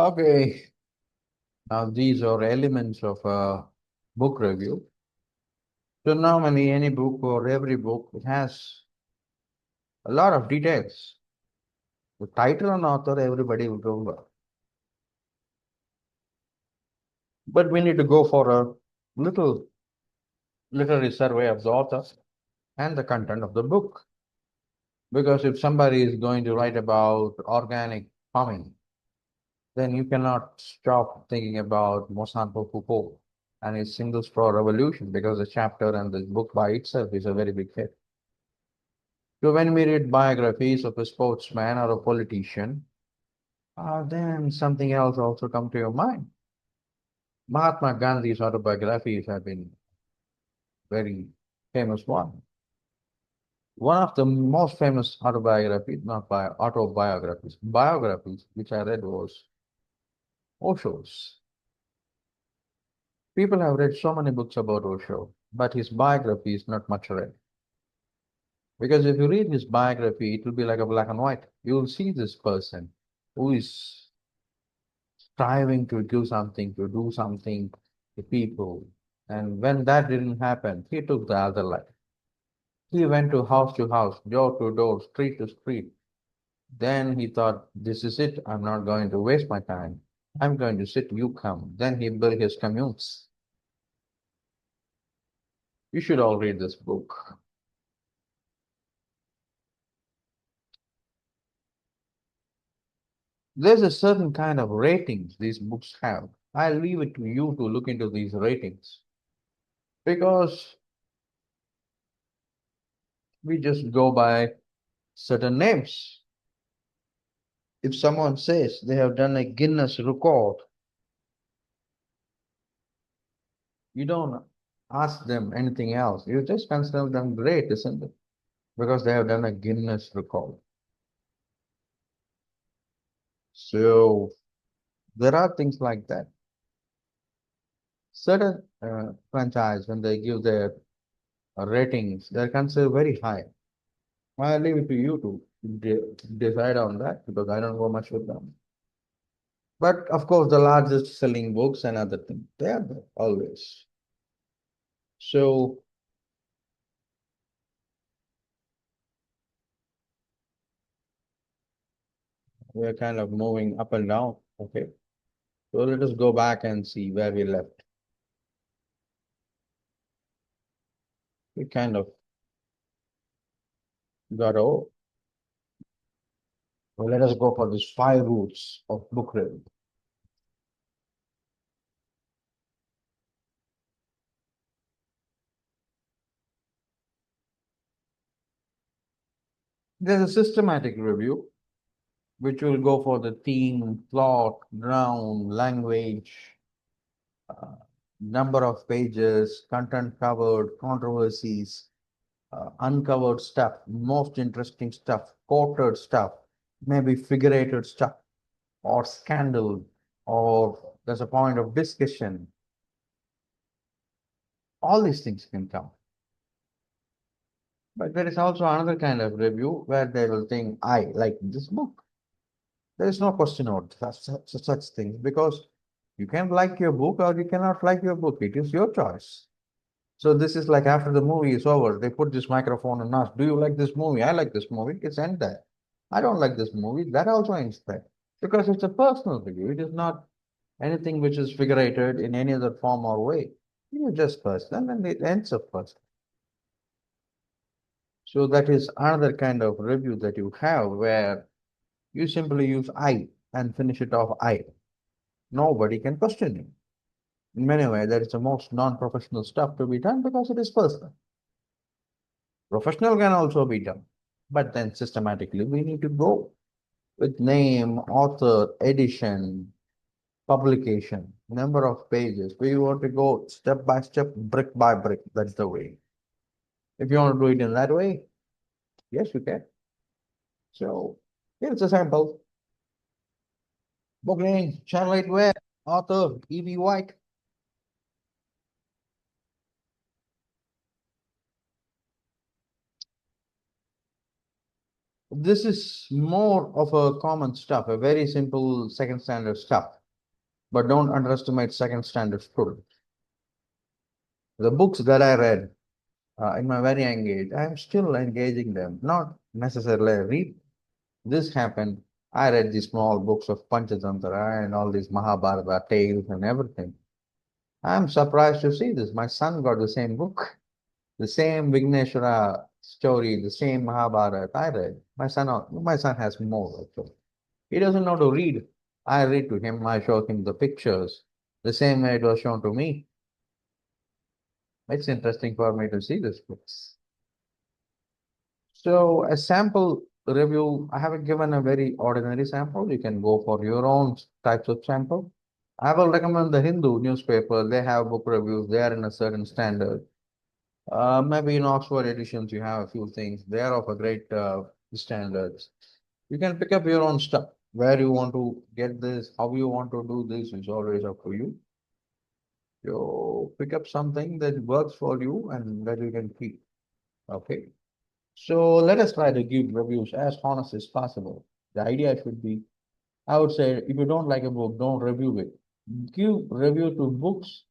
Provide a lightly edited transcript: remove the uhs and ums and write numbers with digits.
Okay, now these are elements of a book review. So normally any book or every book it has a lot of details. The title and author everybody will remember. But we need to go for a little literary survey of the author and the content of the book. Because if somebody is going to write about organic farming, then you cannot stop thinking about Monsanto Foucault and his single straw revolution because the chapter and the book by itself is a very big hit. So when we read biographies of a sportsman or a politician, then something else also come to your mind. Mahatma Gandhi's autobiographies have been very famous one. One of the most famous autobiographies, not autobiographies, biographies which I read was Osho's. People have read so many books about Osho, but his biography is not much read. Because if you read his biography, it will be like a black and white. You will see this person who is striving to do something, to do something to people. And when that didn't happen, he took the other life. He went to house, door to door, street to street. Then he thought, this is it. I'm not going to waste my time. I'm going to sit, you come. Then he built his communes. You should all read this book. There's a certain kind of ratings these books have. I'll leave it to you to look into these ratings because we just go by certain names. If someone says they have done a Guinness record, you don't ask them anything else. You just consider them great, isn't it? Because they have done a Guinness record. So there are things like that. Certain franchise, when they give their ratings, they're considered very high. I leave it to you to decide on that because I don't go much with them. But of course, the largest selling books and other things, they are there always. So we're kind of moving up and down. Okay. So let us go back and see where we left. We kind of got over. Well, let us go for these 5 roots of book reading. There's a systematic review, which will go for the theme, plot, ground, language, uh, number of pages, content covered, controversies, uncovered stuff, most interesting stuff, quoted stuff, maybe figurated stuff, or scandal, or there's a point of discussion. All these things can come. But there is also another kind of review where they will think, I like this book. There is no question about such things because you can like your book or you cannot like your book. It is your choice. So this is like after the movie is over, they put this microphone and ask, do you like this movie? I like this movie. It's end there. I don't like this movie. That also ends there. Because it's a personal review. It is not anything which is figurated in any other form or way. You just personal and it ends up personal. So that is another kind of review that you have where you simply use I and finish it off I. Nobody can question you. In many ways, that is the most non-professional stuff to be done because it is personal. Professional can also be done, but then systematically we need to go with name, author, edition, publication, number of pages. We want to go step by step, brick by brick. That's the way. If you want to do it in that way, yes, you can. So here's a sample. Book name, Charlotte Ware, author, E.B. White. This is more of a common stuff, a very simple second standard stuff. But don't underestimate second standard students. The books that I read in my very young age, I'm still engaging them, not necessarily read. This happened. I read these small books of Panchatantra and all these Mahabharata tales and everything. I'm surprised to see this. My son got the same book, the same Vigneshwara story, the same Mahabharata I read. My son has more actually. He doesn't know to read. I read to him, I show him the pictures, the same way it was shown to me. It's interesting for me to see this books. So a sample review, I have given a very ordinary sample. You can go for your own types of sample. I will recommend the Hindu newspaper. They have book reviews. They are in a certain standard. Maybe in Oxford editions, you have a few things. They are of a great standards. You can pick up your own stuff. Where you want to get this, how you want to do this is always up to you. You pick up something that works for you and that you can keep. Okay. So let us try to give reviews as honest as possible. The idea should be, I would say, if you don't like a book, don't review it. Give review to books